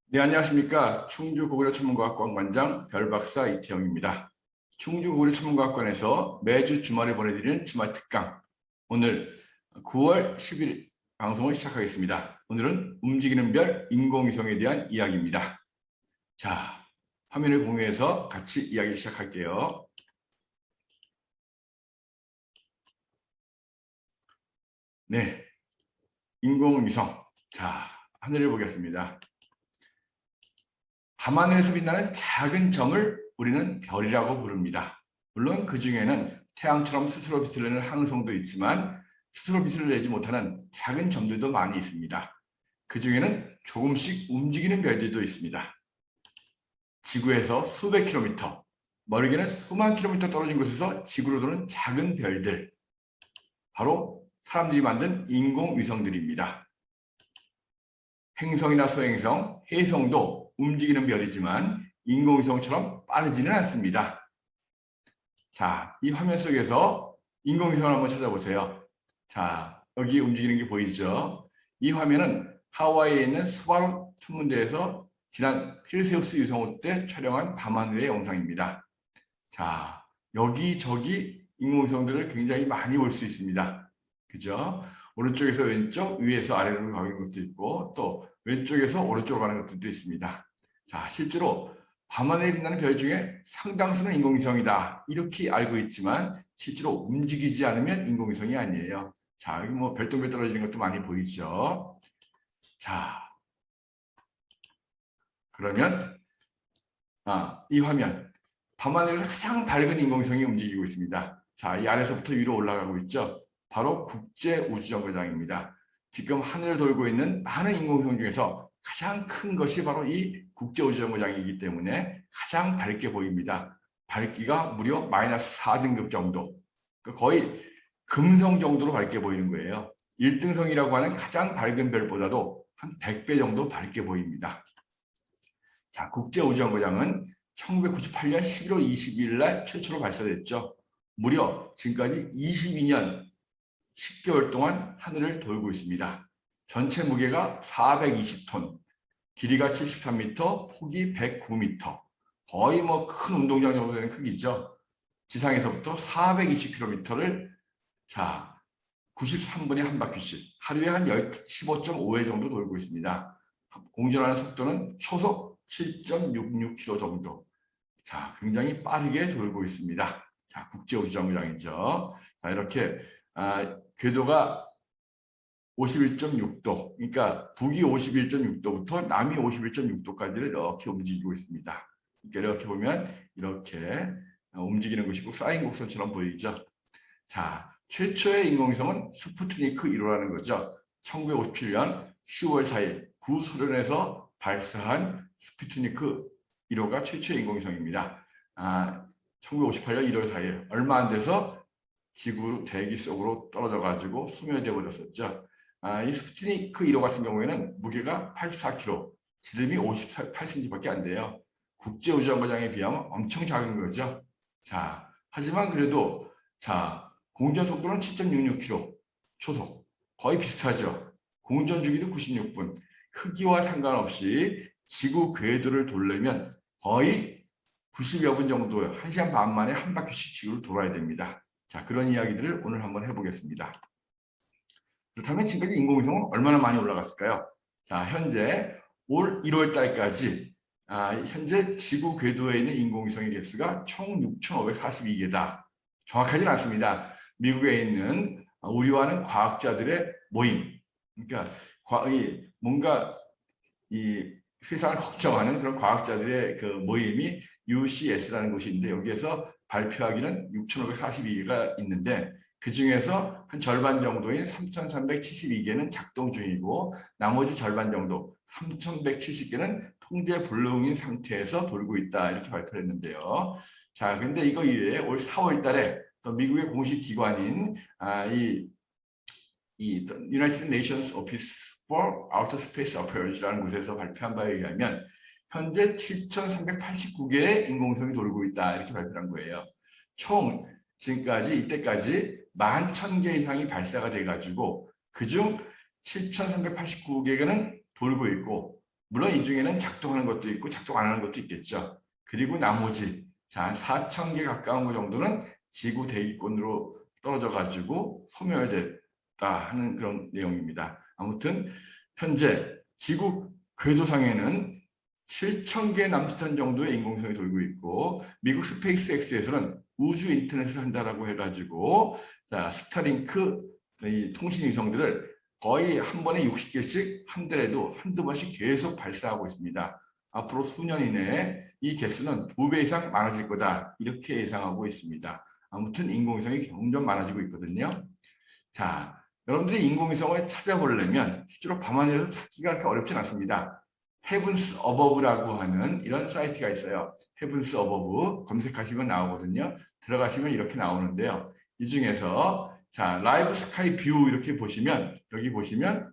네, 안녕하십니까. 충주고구려천문과학관 관장 별박사 이태영입니다. 충주고구려천문과학관에서 매주 주말에 보내드리는 주말 특강. 오늘 9월 10일 방송을 시작하겠습니다. 오늘은 움직이는 별 인공위성에 대한 이야기입니다. 자, 화면을 공유해서 같이 이야기 시작할게요. 네, 인공위성. 자, 하늘을 보겠습니다. 밤하늘에서 빛나는 작은 점을 우리는 별이라고 부릅니다. 물론 그 중에는 태양처럼 스스로 빛을 내는 항성도 있지만 스스로 빛을 내지 못하는 작은 점들도 많이 있습니다. 그 중에는 조금씩 움직이는 별들도 있습니다. 지구에서 수백 킬로미터, 멀게는 수만 킬로미터 떨어진 곳에서 지구로 도는 작은 별들, 바로 사람들이 만든 인공위성들입니다. 행성이나 소행성, 해성도 움직이는 별이지만 인공위성처럼 빠르지는 않습니다. 자, 이 화면 속에서 인공위성을 한번 찾아보세요. 자, 여기 움직이는 게 보이죠? 이 화면은 하와이에 있는 스바루 천문대에서 지난 페르세우스 유성호 때 촬영한 밤하늘의 영상입니다. 자, 여기저기 인공위성들을 굉장히 많이 볼 수 있습니다. 그죠? 오른쪽에서 왼쪽, 위에서 아래로 가는 것도 있고 또 왼쪽에서 오른쪽으로 가는 것들도 있습니다. 자, 실제로 밤하늘에 빛나는 별 중에 상당수는 인공위성이다 이렇게 알고 있지만 실제로 움직이지 않으면 인공위성이 아니에요. 자, 여기 뭐 별똥별 떨어지는 것도 많이 보이죠. 자, 그러면 이 화면 밤하늘에서 가장 밝은 인공위성이 움직이고 있습니다. 자, 이 아래서부터 위로 올라가고 있죠. 바로 국제우주정거장입니다. 지금 하늘을 돌고 있는 많은 인공위성 중에서 가장 큰 것이 바로 이 국제우주정거장이기 때문에 가장 밝게 보입니다. 밝기가 무려 마이너스 4등급 정도. 거의 금성 정도로 밝게 보이는 거예요. 1등성이라고 하는 가장 밝은 별보다도 한 100배 정도 밝게 보입니다. 자, 국제우주정거장은 1998년 11월 22일 날 최초로 발사됐죠. 무려 지금까지 22년 10개월 동안 하늘을 돌고 있습니다. 전체 무게가 420톤, 길이가 73m, 폭이 109m, 거의 뭐 큰 운동장 정도 되는 크기죠. 지상에서부터 420km를 자 93분에 한 바퀴씩 하루에 한 15.5회 정도 돌고 있습니다. 공전하는 속도는 초속 7.66km 정도. 자, 굉장히 빠르게 돌고 있습니다. 자, 국제우주정거장이죠. 자, 이렇게 궤도가 51.6도, 그러니까 북이 51.6도부터 남이 51.6도까지를 이렇게 움직이고 있습니다. 이렇게 보면 이렇게 움직이는 것이고 쌓인 곡선처럼 보이죠. 자, 최초의 인공위성은 스푸트니크 1호라는 거죠. 1957년 10월 4일 구소련에서 발사한 스푸트니크 1호가 최초의 인공위성입니다. 1958년 1월 4일 얼마 안 돼서 지구 대기 속으로 떨어져 가지고 소멸되어 버렸었죠. 이 스푸트니크 1호 같은 경우에는 무게가 84kg, 지름이 58cm밖에 안 돼요. 국제우주정거장에 비하면 엄청 작은 거죠. 자, 하지만 그래도 자 공전 속도는 7.66km 초속, 거의 비슷하죠. 공전 주기도 96분. 크기와 상관없이 지구 궤도를 돌려면 거의 90여 분 정도, 1시간 반 만에 한 바퀴씩 지구를 돌아야 됩니다. 자, 그런 이야기들을 오늘 한번 해보겠습니다. 그렇다면 지금까지 인공위성은 얼마나 많이 올라갔을까요? 자, 현재 올 1월 달까지 현재 지구 궤도에 있는 인공위성의 개수가 총 6,542개다. 정확하지는 않습니다. 미국에 있는 우리와는 과학자들의 모임, 그러니까 뭔가 이 세상을 걱정하는 그런 과학자들의 그 모임이 UCS라는 곳이 있는데 여기에서 발표하기는 6,542개가 있는데 그 중에서 한 절반 정도인 3,372개는 작동 중이고 나머지 절반 정도 3,170개는 통제 불능인 상태에서 돌고 있다 이렇게 발표를 했는데요. 자, 근데 이거 이외에 올 4월 달에 또 미국의 공식 기관인 이 United Nations Office for Outer Space Affairs라는 곳에서 발표한 바에 의하면 현재 7,389개의 인공위성이 돌고 있다 이렇게 발표한 거예요. 총 지금까지 이때까지 11,000개 이상이 발사가 돼가지고 그중 7,389개는 돌고 있고 물론 이 중에는 작동하는 것도 있고 작동 안 하는 것도 있겠죠. 그리고 나머지 자 4,000개 가까운 것 정도는 지구 대기권으로 떨어져 가지고 소멸됐다 하는 그런 내용입니다. 아무튼 현재 지구 궤도상에는 7,000개 남짓한 정도의 인공위성이 돌고 있고 미국 스페이스X에서는 우주 인터넷을 한다라고 해가지고 자 스타링크 이 통신 위성들을 거의 한 번에 60개씩 한 달에도 한두 번씩 계속 발사하고 있습니다. 앞으로 수년 이내에 이 개수는 2배 이상 많아질 거다 이렇게 예상하고 있습니다. 아무튼 인공위성이 점점 많아지고 있거든요. 자, 여러분들이 인공위성을 찾아보려면 실제로 밤하늘에서 찾기가 그렇게 어렵진 않습니다. Heavens Above라고 하는 이런 사이트가 있어요. Heavens Above 검색하시면 나오거든요. 들어가시면 이렇게 나오는데요. 이 중에서 자 라이브 스카이 뷰 이렇게 보시면 여기 보시면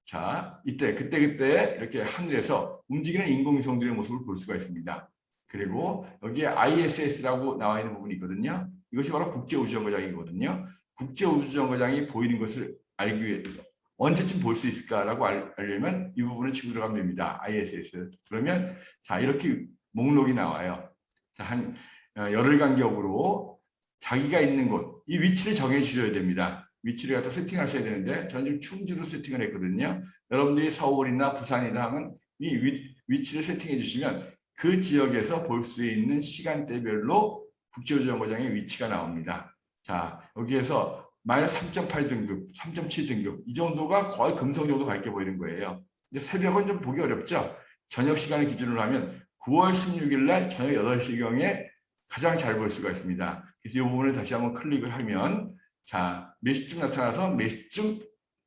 자 이때 그때 이렇게 하늘에서 움직이는 인공위성들의 모습을 볼 수가 있습니다. 그리고 여기에 ISS라고 나와 있는 부분이 있거든요. 이것이 바로 국제우주정거장이거든요. 국제우주정거장이 보이는 것을 알기 위해서 언제쯤 볼 수 있을까라고 알려면 이 부분을 치고 들어가면 됩니다. ISS. 그러면 자 이렇게 목록이 나와요. 자, 한 열흘 간격으로 자기가 있는 곳, 이 위치를 정해 주셔야 됩니다. 위치를 갖다 세팅하셔야 되는데 저는 지금 충주로 세팅을 했거든요. 여러분들이 서울이나 부산이나 하면 이 위치를 세팅해 주시면 그 지역에서 볼 수 있는 시간대별로 국제우주정거장의 위치가 나옵니다. 자, 여기에서 마이너스 3.8 등급, 3.7 등급 이 정도가 거의 금성 정도 밝게 보이는 거예요. 근데 새벽은 좀 보기 어렵죠. 저녁 시간을 기준으로 하면 9월 16일 날 저녁 8시경에 가장 잘 볼 수가 있습니다. 그래서 이 부분을 다시 한번 클릭을 하면 자, 몇 시쯤 나타나서 몇 시쯤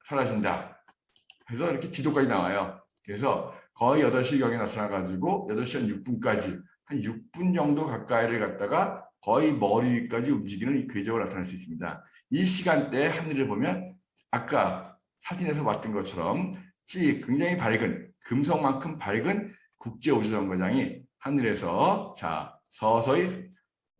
사라진다. 그래서 이렇게 지도까지 나와요. 그래서 거의 8시경에 나타나가지고 8시 한 6분까지 한 6분 정도 가까이를 갔다가 거의 머리 위까지 움직이는 이 궤적으로 나타날 수 있습니다. 이 시간대에 하늘을 보면 아까 사진에서 봤던 것처럼 굉장히 밝은 금성만큼 밝은 국제우주정거장이 하늘에서 자 서서히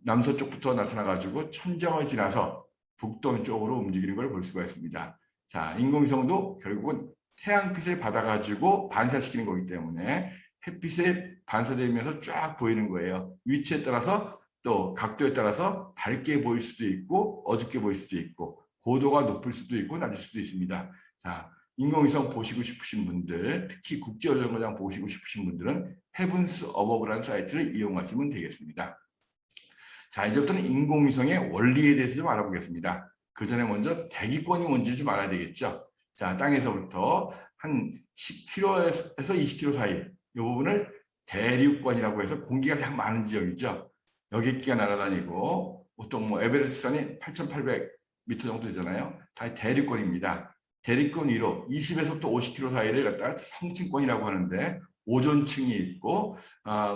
남서쪽부터 나타나가지고 천정을 지나서 북동쪽으로 움직이는 걸 볼 수가 있습니다. 자 인공위성도 결국은 태양빛을 받아가지고 반사시키는 거기 때문에 햇빛에 반사되면서 쫙 보이는 거예요. 위치에 따라서 또 각도에 따라서 밝게 보일 수도 있고 어둡게 보일 수도 있고 고도가 높을 수도 있고 낮을 수도 있습니다. 자, 인공위성 보시고 싶으신 분들, 특히 국제우주정거장 보시고 싶으신 분들은 Heavens Above라는 사이트를 이용하시면 되겠습니다. 자, 이제부터는 인공위성의 원리에 대해서 좀 알아보겠습니다. 그 전에 먼저 대기권이 뭔지 좀 알아야 되겠죠. 자, 땅에서부터 한 10km에서 20km 사이 이 부분을 대륙권이라고 해서 공기가 가장 많은 지역이죠. 여객기가 날아다니고 보통 뭐 에베레스트 산이 8,800m 정도 되잖아요. 다 대륙권입니다. 대륙권 위로 20에서부터 50km 사이를 갖다가 성층권이라고 하는데 오존층이 있고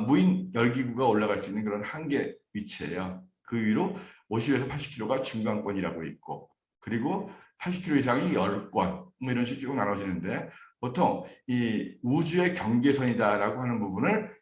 무인 열기구가 올라갈 수 있는 그런 한계 위치예요. 그 위로 50에서 80km가 중간권이라고 있고 그리고 80km 이상이 열권 뭐 이런 식으로 나눠지는데 보통 이 우주의 경계선이다라고 하는 부분을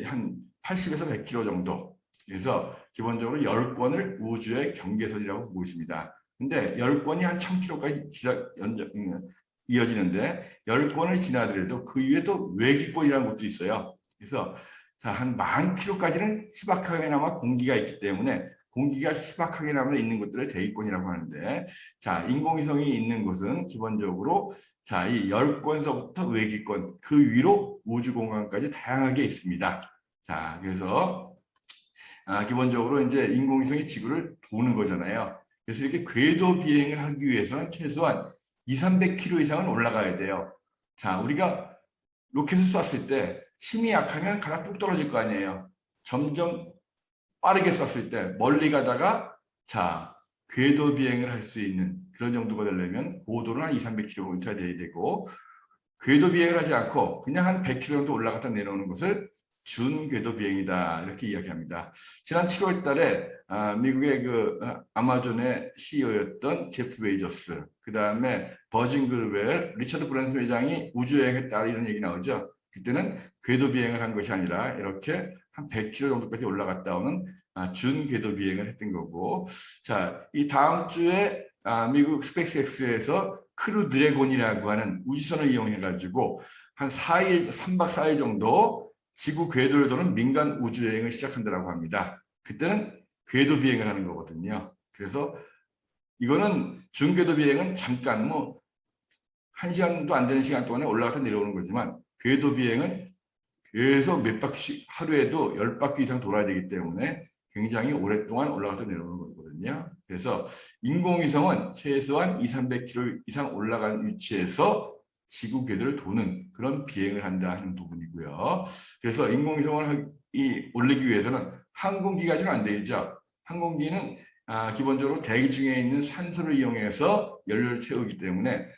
한 80에서 100km 정도 그래서 기본적으로 열권을 우주의 경계선이라고 보고 있습니다. 근데 열권이 한 1000km까지 이어지는데 열권을 지나더라도 그 위에 또 외기권이라는 것도 있어요. 그래서 자, 한 10,000km까지는 희박하게나마 공기가 있기 때문에 공기가 희박하게나마 있는 것들을 대기권이라고 하는데 자, 인공위성이 있는 곳은 기본적으로 자, 이 열권서부터 외기권 그 위로 우주공간까지 다양하게 있습니다. 자, 그래서 기본적으로 이제 인공위성이 지구를 도는 거잖아요. 그래서 이렇게 궤도 비행을 하기 위해서는 최소한 200-300km 이상은 올라가야 돼요. 자, 우리가 로켓을 쐈을 때 힘이 약하면 가다 뚝 떨어질 거 아니에요. 점점 빠르게 쐈을 때 멀리 가다가 자, 궤도 비행을 할 수 있는 그런 정도가 되려면 고도는 한 200-300km가 돼야 되고 궤도 비행을 하지 않고 그냥 한 100km 정도 올라갔다 내려오는 것을 준궤도 비행이다 이렇게 이야기합니다. 지난 7월 달에 미국의 그 아마존의 CEO였던 제프 베이조스 그 다음에 버진 그룹의 리처드 브랜슨 회장이 우주여행했다 이런 얘기 나오죠. 그때는 궤도 비행을 한 것이 아니라 이렇게 한 100km 정도까지 올라갔다 오는 준궤도 비행을 했던 거고 자, 이 다음 주에 미국 스페이스X에서 크루 드래곤이라고 하는 우주선을 이용해 가지고 한 4일, 3박 4일 정도 지구 궤도를 도는 민간 우주 여행을 시작한다고 합니다. 그때는 궤도 비행을 하는 거거든요. 그래서 이거는 중궤도 비행은 잠깐 뭐 1시간도 안 되는 시간 동안에 올라가서 내려오는 거지만 궤도 비행은 계속 몇 바퀴씩 하루에도 10바퀴 이상 돌아야 되기 때문에 굉장히 오랫동안 올라가서 내려오는 거거든요. 그래서 인공위성은 최소한 200~300km 이상 올라간 위치에서 지구 궤도를 도는 그런 비행을 한다 하는 부분이고요. 그래서 인공위성을 올리기 위해서는 항공기 가지고는 안 되죠. 항공기는 기본적으로 대기 중에 있는 산소를 이용해서 연료를 채우기 때문에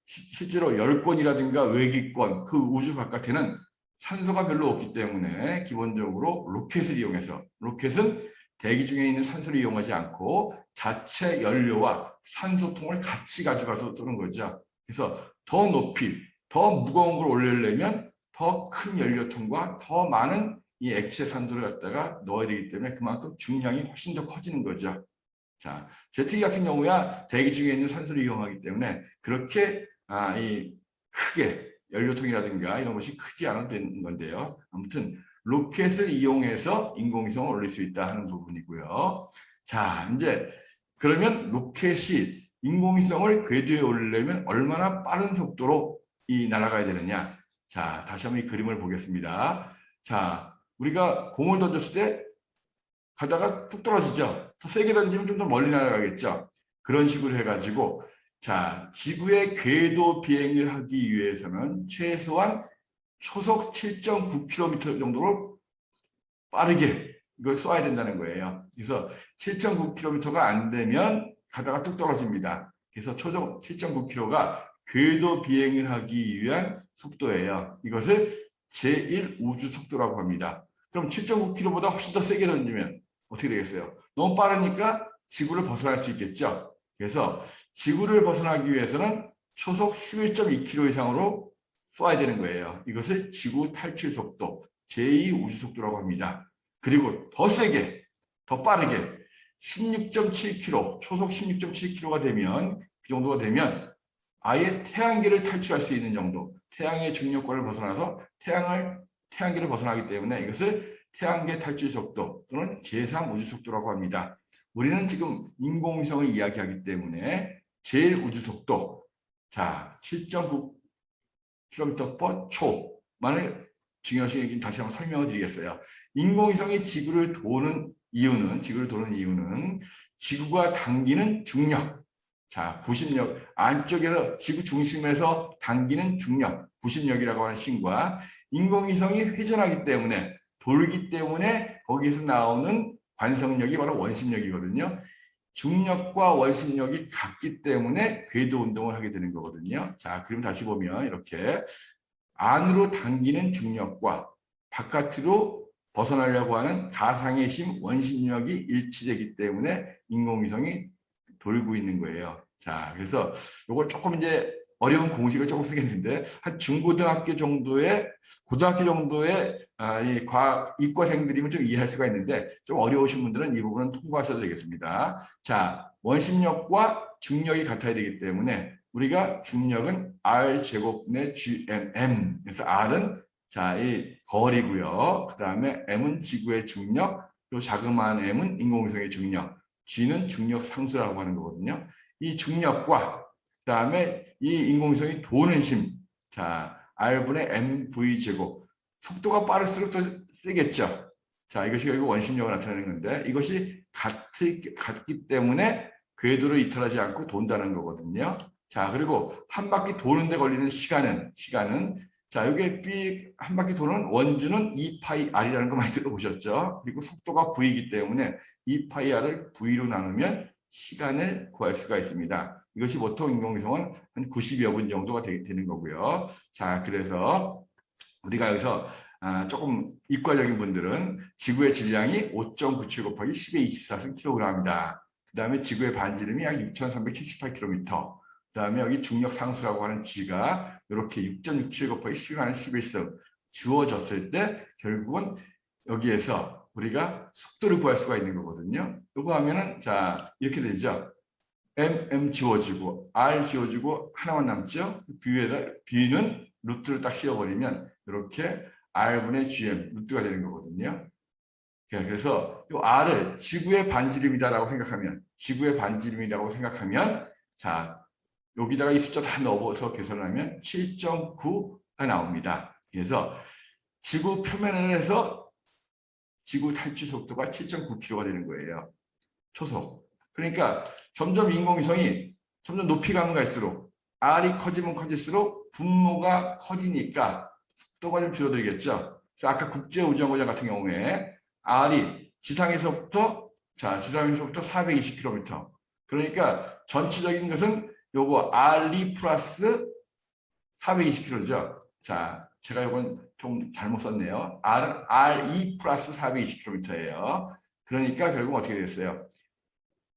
실제로 열권이라든가 외기권 그 우주 바깥에는 산소가 별로 없기 때문에 기본적으로 로켓을 이용해서, 로켓은 대기 중에 있는 산소를 이용하지 않고 자체 연료와 산소통을 같이 가져가서 쏘는 거죠. 그래서 더 높이, 더 무거운 걸 올리려면 더 큰 연료통과 더 많은 이 액체 산소를 갖다가 넣어야 되기 때문에 그만큼 중량이 훨씬 더 커지는 거죠. 자, 제트기 같은 경우야 대기 중에 있는 산소를 이용하기 때문에 그렇게 이 크게 연료통이라든가 이런 것이 크지 않아도 되는 건데요. 아무튼 로켓을 이용해서 인공위성을 올릴 수 있다 하는 부분이고요. 자, 이제 그러면 로켓이 인공위성을 궤도에 올리려면 얼마나 빠른 속도로 날아가야 되느냐. 자, 다시 한번 이 그림을 보겠습니다. 자, 우리가 공을 던졌을 때 가다가 뚝 떨어지죠. 더 세게 던지면 좀 더 멀리 날아가겠죠. 그런 식으로 해가지고 자, 지구의 궤도 비행을 하기 위해서는 최소한 초속 7.9km 정도로 빠르게 이걸 쏘아야 된다는 거예요. 그래서 7.9km가 안 되면 가다가 뚝 떨어집니다. 그래서 초속 7.9km가 궤도 비행을 하기 위한 속도예요. 이것을 제1우주 속도라고 합니다. 그럼 7.9km보다 훨씬 더 세게 던지면 어떻게 되겠어요? 너무 빠르니까 지구를 벗어날 수 있겠죠. 그래서 지구를 벗어나기 위해서는 초속 11.2km 이상으로 쏘아야 되는 거예요. 이것을 지구 탈출 속도, 제2우주 속도라고 합니다. 그리고 더 세게, 더 빠르게 16.7km, 초속 16.7km가 되면 그 정도가 되면 아예 태양계를 탈출할 수 있는 정도, 태양의 중력권을 벗어나서 태양계를 벗어나기 때문에 이것을 태양계 탈출 속도 또는 제3우주 속도라고 합니다. 우리는 지금 인공위성을 이야기하기 때문에 제1우주 속도, 자 7.9km/초만을 중요시 다시 한번 설명을 드리겠어요. 인공위성이 지구를 도는 이유는 지구가 당기는 중력, 자 구심력, 안쪽에서 지구 중심에서 당기는 중력, 구심력이라고 하는 신과 인공위성이 회전하기 때문에 돌기 때문에 거기에서 나오는 관성력이 바로 원심력이거든요. 중력과 원심력이 같기 때문에 궤도 운동을 하게 되는 거거든요. 자, 그럼 다시 보면 이렇게 안으로 당기는 중력과 바깥으로 벗어나려고 하는 가상의 힘, 원심력이 일치되기 때문에 인공위성이 돌고 있는 거예요. 자, 그래서 이걸 조금 이제 어려운 공식을 조금 쓰겠는데 한 중고등학교 정도의 이 과학 이과생들이면 좀 이해할 수가 있는데 좀 어려우신 분들은 이 부분은 통과하셔도 되겠습니다. 자, 원심력과 중력이 같아야 되기 때문에 우리가 중력은 R 제곱분의 GMM. 그래서 R은 자, 이 거리고요. 그 다음에 M은 지구의 중력, 또 자그마한 M은 인공위성의 중력, G는 중력 상수라고 하는 거거든요. 이 중력과 그다음에 이 인공위성이 도는 힘, 자 R분의 mv 제곱, 속도가 빠를수록 더 세겠죠. 자 이것이 결국 원심력을 나타내는 건데 이것이 같기 때문에 궤도를 이탈하지 않고 돈다는 거거든요. 자 그리고 한 바퀴 도는데 걸리는 시간은 자 여기에 B 한 바퀴 도는 원주는 2파이 R이라는 거 많이 들어보셨죠. 그리고 속도가 V이기 때문에 2파이 R을 V로 나누면 시간을 구할 수가 있습니다. 이것이 보통 인공위성은 한 90여 분 정도가 되는 거고요. 자, 그래서 우리가 여기서 조금 이과적인 분들은 지구의 질량이 5.97 곱하기 10의 24승 킬로그램이다. 그 다음에 지구의 반지름이 약 6,378km. 그 다음에 여기 중력 상수라고 하는 G가 이렇게 6.67 곱하기 10의 11승 주어졌을 때 결국은 여기에서 우리가 속도를 구할 수가 있는 거거든요. 이거 하면은 자 이렇게 되죠. m 지워지고 R 지워지고 하나만 남죠. B는 루트를 딱 씌워버리면 이렇게 R분의 GM 루트가 되는 거거든요. 그래서 이 R을 지구의 반지름이다라고 생각하면 자 여기다가 이 숫자 다 넣어서 계산을 하면 7.9가 나옵니다. 그래서 지구 표면을 해서 지구 탈취 속도가 7.9km가 되는 거예요. 초속. 그러니까 점점 인공위성이 점점 높이 가면 갈수록 R이 커지면 커질수록 분모가 커지니까 속도가 좀 줄어들겠죠. 아까 국제우주정거장 같은 경우에 R이 지상에서부터 420km. 그러니까 전체적인 것은 요거 RE 플러스 420km죠. 자, 제가 이건 좀 잘못 썼네요. RE 플러스 420km예요. 그러니까 결국 어떻게 됐어요?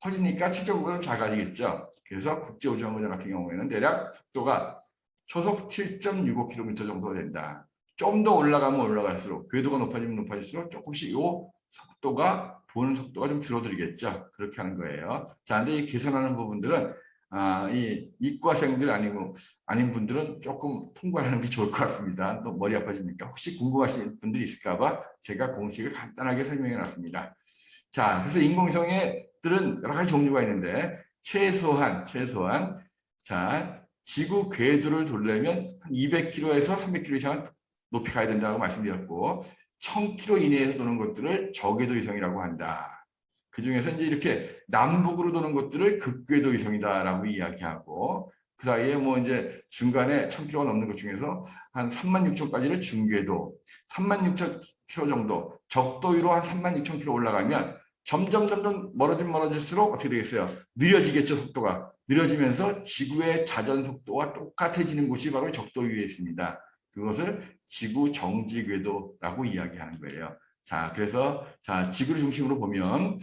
커지니까 7.9가 작아지겠죠. 그래서 국제우주정거장 같은 경우에는 대략 속도가 초속 7.65km 정도가 된다. 좀 더 올라가면 올라갈수록 궤도가 높아지면 높아질수록 조금씩 이 속도가 도는 속도가 좀 줄어들겠죠. 그렇게 하는 거예요. 자, 근데 이 계산하는 부분들은 이 이과생들 아닌 분들은 조금 통과하는 게 좋을 것 같습니다. 또 머리 아파지니까 혹시 궁금하신 분들이 있을까봐 제가 공식을 간단하게 설명해 놨습니다. 자, 그래서 인공위성들은 여러 가지 종류가 있는데 최소한 자 지구 궤도를 돌려면 한 200km에서 300km 이상은 높이 가야 된다고 말씀드렸고 1000km 이내에서 도는 것들을 저궤도 위성이라고 한다. 그 중에서 이제 이렇게 남북으로 도는 것들을 극궤도 위성이다라고 이야기하고 그 사이에 뭐 이제 중간에 1000km가 넘는 것 중에서 한 36,000까지를 중궤도, 36,000km 정도 적도 위로 한 36,000km 올라가면 점점 멀어질수록 어떻게 되겠어요? 느려지겠죠, 속도가. 느려지면서 지구의 자전 속도와 똑같아지는 곳이 바로 적도 위에 있습니다. 그것을 지구 정지 궤도라고 이야기하는 거예요. 자, 그래서 지구를 중심으로 보면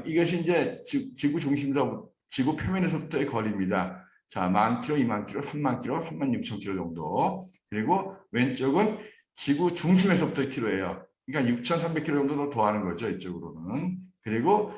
이것이 이제 지구 중심으로 지구 표면에서부터의 거리입니다. 자, 10,000km, 20,000km, 30,000km, 36,000km 정도. 그리고 왼쪽은 지구 중심에서부터의 키로예요. 그러니까 6,300km 정도 더 더하는 거죠, 이쪽으로는. 그리고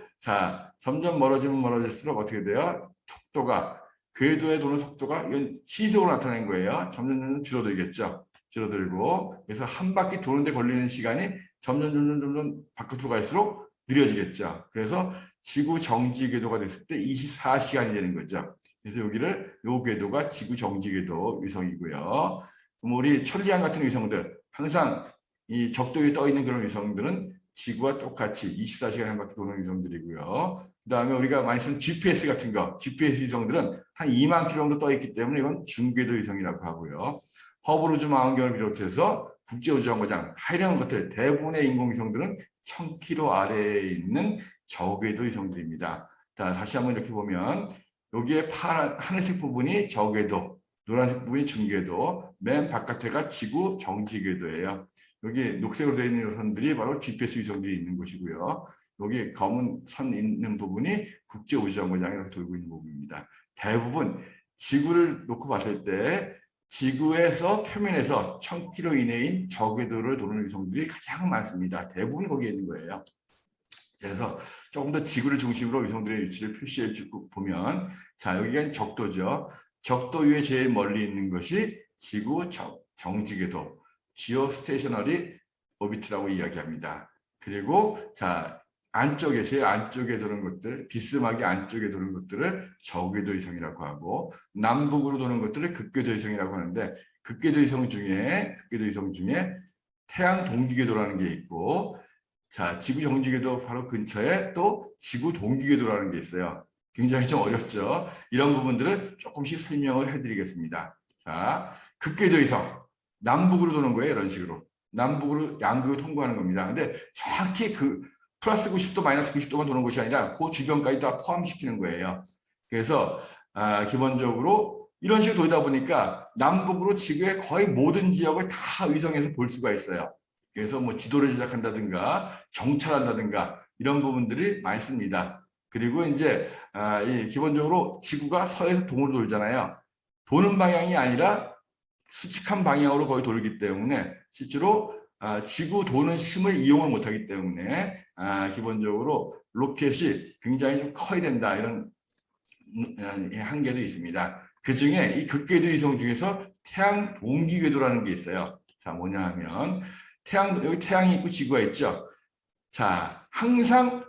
점점 멀어질수록 어떻게 돼요? 속도가 궤도에 도는 속도가 이건 시속으로 나타낸 거예요. 점점 줄어들겠죠. 줄어들고 그래서 한 바퀴 도는데 걸리는 시간이 점점 바깥으로 갈수록 느려지겠죠. 그래서 지구 정지 궤도가 됐을 때 24시간이 되는 거죠. 그래서 요 궤도가 지구 정지 궤도 위성이고요. 그럼 우리 천리안 같은 위성들 항상 이 적도 위에 떠 있는 그런 위성들은 지구와 똑같이 24시간에 한 바퀴 도는 위성들이고요. 그 다음에 우리가 많이 쓰는 GPS 같은 거, GPS 위성들은 한 2만 킬로 정도 떠 있기 때문에 이건 중궤도 위성이라고 하고요. 허블 우주 망원경을 비롯해서 국제우주정거장, 이런 것들 대부분의 인공위성들은 1000km 아래에 있는 저궤도 위성들입니다. 자, 다시 한번 이렇게 보면 여기에 파란 하늘색 부분이 저궤도, 노란색 부분이 중궤도, 맨 바깥에가 지구 정지궤도예요. 여기 녹색으로 되어 있는 선들이 바로 GPS 위성들이 있는 곳이고요. 여기 검은 선 있는 부분이 국제우주정거장이 이렇게 돌고 있는 부분입니다. 대부분 지구를 놓고 봤을 때 지구에서 표면에서 1000km 이내인 저궤도를 도는 위성들이 가장 많습니다. 대부분 거기에 있는 거예요. 그래서 조금 더 지구를 중심으로 위성들의 위치를 표시해 주고 보면 여기가 적도죠. 적도 위에 제일 멀리 있는 것이 지구 정지궤도, 지오스테이셔너리 오비트라고 이야기합니다. 그리고 제일 안쪽에 도는 것들, 비스막이 안쪽에 도는 것들을 저궤도 위성이라고 하고 남북으로 도는 것들을 극궤도 위성이라고 하는데 극궤도 위성 중에 태양 동기궤도라는 게 있고 지구 정지궤도 바로 근처에 또 지구 동기궤도라는 게 있어요. 굉장히 좀 어렵죠. 이런 부분들을 조금씩 설명을 해드리겠습니다. 극궤도 위성 남북으로 도는 거예요. 이런 식으로 남북으로 양극을 통과하는 겁니다. 근데 정확히 플러스 90도, 마이너스 90도만 도는 것이 아니라 그 주변까지 다 포함시키는 거예요. 그래서 기본적으로 이런 식으로 돌다 보니까 남북으로 지구의 거의 모든 지역을 다 위성에서 볼 수가 있어요. 그래서 뭐 지도를 제작한다든가 정찰한다든가 이런 부분들이 많습니다. 그리고 이제 기본적으로 지구가 서에서 동으로 돌잖아요. 도는 방향이 아니라 수직한 방향으로 거의 돌기 때문에 실제로 지구 도는 힘을 이용을 못하기 때문에 기본적으로 로켓이 굉장히 좀 커야 된다 이런 한계도 있습니다. 그 중에 이 극궤도 위성 중에서 태양 동기 궤도라는 게 있어요. 자, 뭐냐 하면 여기 태양이 있고 지구가 있죠. 자, 항상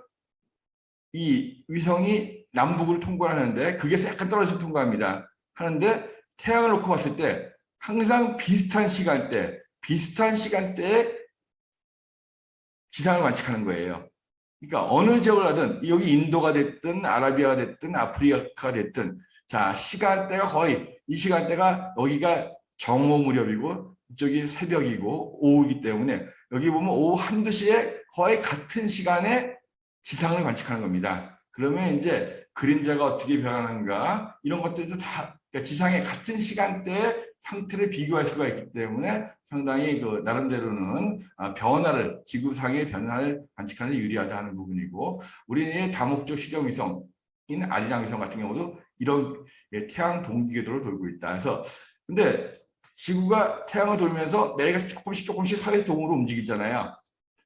이 위성이 남북을 통과하는데 극에서 약간 떨어져서 통과합니다. 하는데 태양을 놓고 봤을 때 항상 비슷한 시간대에 지상을 관측하는 거예요. 그러니까 어느 지역을 하든 여기 인도가 됐든 아라비아가 됐든 아프리카가 됐든 자, 시간대가 거의 이 시간대가 여기가 정오 무렵이고 이쪽이 새벽이고 오후이기 때문에 여기 보면 오후 한두 시에 거의 같은 시간에 지상을 관측하는 겁니다. 그러면 이제 그림자가 어떻게 변하는가 이런 것들도 다 그러니까 지상의 같은 시간대에 상태를 비교할 수가 있기 때문에 상당히 그 나름대로는 변화를 지구상의 변화를 관측하는 데 유리하다 하는 부분이고 우리의 다목적 실험 위성인 아리랑 위성 같은 경우도 이런 태양 동기 궤도를 돌고 있다. 그래서 근데 지구가 태양을 돌면서 매일 조금씩 서해동으로 움직이잖아요.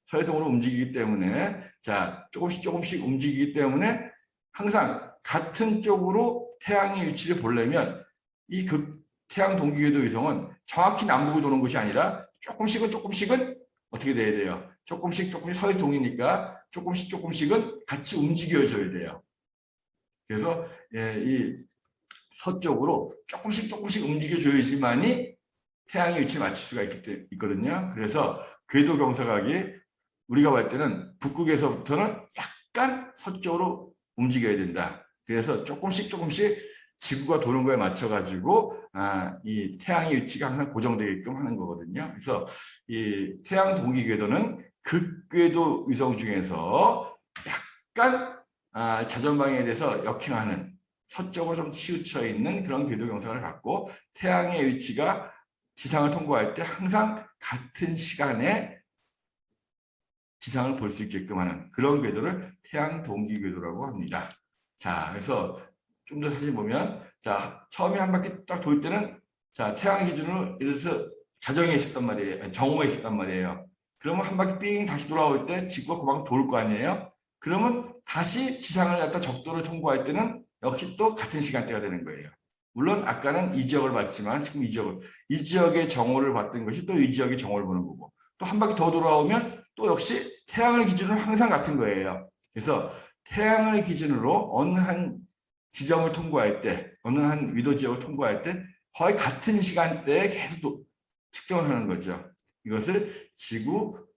서해동으로 움직이기 때문에 자 조금씩 움직이기 때문에 항상 같은 쪽으로 태양의 위치를 보려면 이 태양 동기궤도 위성은 정확히 남북을 도는 것이 아니라 조금씩은 어떻게 돼야 돼요? 조금씩 서해동이니까 조금씩은 같이 움직여줘야 돼요. 그래서 이 서쪽으로 조금씩 움직여줘야지만이 태양의 위치에 맞출 수가 있거든요. 그래서 궤도 경사각이 우리가 볼 때는 북극에서부터는 약간 서쪽으로 움직여야 된다. 그래서 조금씩 지구가 도는 거에 맞춰가지고 이 태양의 위치가 항상 고정되게끔 하는 거거든요. 그래서 이 태양 동기 궤도는 극궤도 위성 중에서 약간 자전 방향에 대해서 역행하는 서쪽으로 좀 치우쳐 있는 그런 궤도 경사를 갖고 태양의 위치가 지상을 통과할 때 항상 같은 시간에 지상을 볼 수 있게끔 하는 그런 궤도를 태양 동기 궤도라고 합니다. 자, 그래서 좀 더 사진 보면 자, 처음에 한 바퀴 딱 돌 때는 자, 태양 기준으로 예를 들어서 자정에 있었단 말이에요. 정오에 있었단 말이에요. 그러면 한 바퀴 삥 다시 돌아올 때 지구가 그만큼 돌 거 아니에요. 그러면 다시 지상을 갖다 적도를 통과할 때는 역시 또 같은 시간대가 되는 거예요. 물론 아까는 이 지역을 봤지만 지금 이 지역의 정오를 봤던 것이 또 이 지역의 정오를 보는 거고 또 한 바퀴 더 돌아오면 또 역시 태양을 기준으로 항상 같은 거예요. 그래서 태양을 기준으로 어느 한 지점을 통과할 때, 어느 한 위도 지역을 통과할 때 거의 같은 시간대에 계속 측정을 하는 거죠. 이것을 지구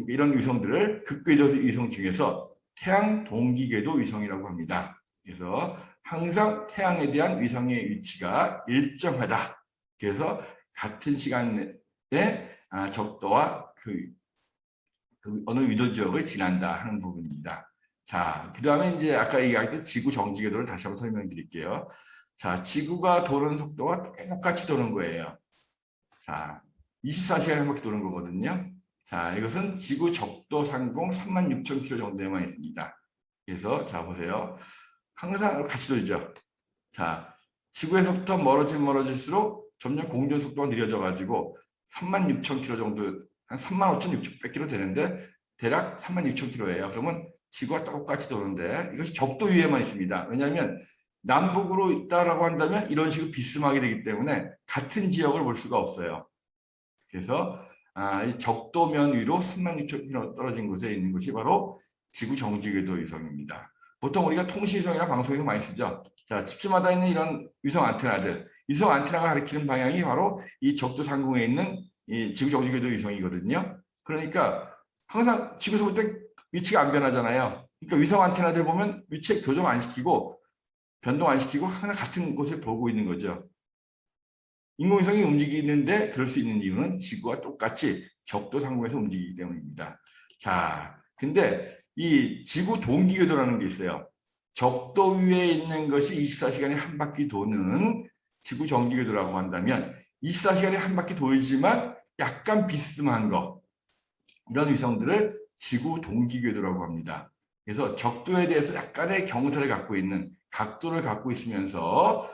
이런 위성들을 극궤도 위성 중에서 태양 동기궤도 위성이라고 합니다. 그래서 항상 태양에 대한 위성의 위치가 일정하다. 그래서 같은 시간에 적도와 그 어느 위도 지역을 지난다 하는 부분입니다. 자, 그 다음에 이제 아까 얘기했던 지구 정지 궤도를 다시 한번 설명드릴게요. 자, 지구가 도는 속도가 똑같이 도는 거예요. 자, 24시간에 한 바퀴 도는 거거든요. 자, 이것은 지구 적도 상공 36,000km 정도에만 있습니다. 그래서 자, 보세요. 항상 같이 돌죠. 자, 지구에서부터 멀어질수록 점점 공전 속도가 느려져 가지고 36,000km 정도, 한 35,600km 되는데 대략 36,000km예요. 그러면 지구와 똑같이 도는데 이것이 적도 위에만 있습니다. 왜냐하면 남북으로 있다라고 한다면 이런 식으로 비스듬하게 되기 때문에 같은 지역을 볼 수가 없어요. 그래서 이 적도면 위로 36,000km 떨어진 곳에 있는 것이 바로 지구 정지궤도 위성입니다. 보통 우리가 통신위성이나 방송위성 많이 쓰죠. 자, 집집마다 있는 이런 위성 안테나들, 위성 안테나가 가리키는 방향이 바로 이 적도 상공에 있는 이 지구 정지궤도 위성이거든요. 그러니까 항상 지구에서 볼 때 위치가 안 변하잖아요. 그러니까 위성 안테나들 보면 위치 교정 안 시키고 변동 안 시키고 항상 같은 곳을 보고 있는 거죠. 인공위성이 움직이는데 그럴 수 있는 이유는 지구와 똑같이 적도 상공에서 움직이기 때문입니다. 자, 근데 이 지구 동기궤도라는 게 있어요. 적도 위에 있는 것이 24시간에 한 바퀴 도는 지구 정기궤도라고 한다면 24시간에 한 바퀴 돌지만 약간 비스듬한 거, 이런 위성들을 지구 동기궤도라고 합니다. 그래서 적도에 대해서 약간의 경사를 갖고 있는, 각도를 갖고 있으면서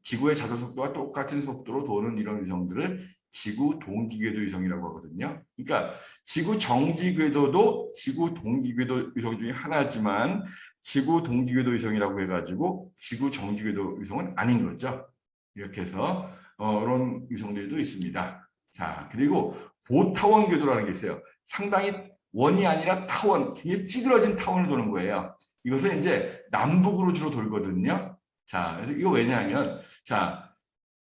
지구의 자전 속도와 똑같은 속도로 도는 이런 위성들을 지구 동기 궤도 위성이라고 하거든요. 그러니까 지구 정지 궤도도 지구 동기 궤도 위성 중에 하나지만 지구 동기 궤도 위성이라고 해가지고 지구 정지 궤도 위성은 아닌 거죠. 이렇게 해서 이런 위성들도 있습니다. 자, 그리고 고타원 궤도라는 게 있어요. 상당히 원이 아니라 타원, 굉장히 찌그러진 타원을 도는 거예요. 이것은 이제 남북으로 주로 돌거든요. 자, 그래서 이거 왜냐하면, 자,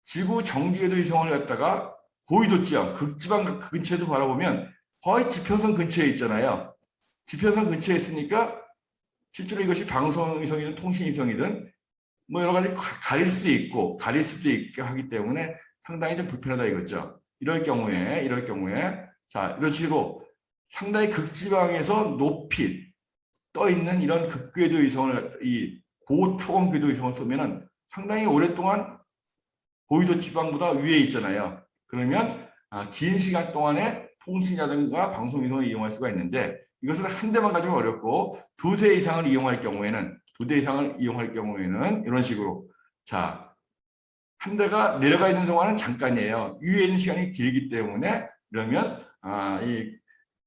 지구 정기궤도 위성을 갖다가 고위도 지형, 극지방 그 근처에서 바라보면 거의 지평선 근처에 있잖아요. 지평선 근처에 있으니까 실제로 이것이 방송위성이든 통신위성이든 뭐 여러 가지 가릴 수도 있고 가릴 수도 있게 하기 때문에 상당히 좀 불편하다 이거죠. 이럴 경우에 자, 이런 식으로 상당히 극지방에서 높이 떠 있는 이런 극궤도 위성을 이 고타원 궤도 위성을 쏘면은 상당히 오랫동안 고위도 지방보다 위에 있잖아요. 그러면 긴 시간 동안에 통신이라든가 방송 위성을 이용할 수가 있는데 이것을 한 대만 가지면 어렵고 두 대 이상을 이용할 경우에는 이런 식으로 자, 한 대가 내려가 있는 동안은 잠깐이에요. 위에 있는 시간이 길기 때문에 그러면 이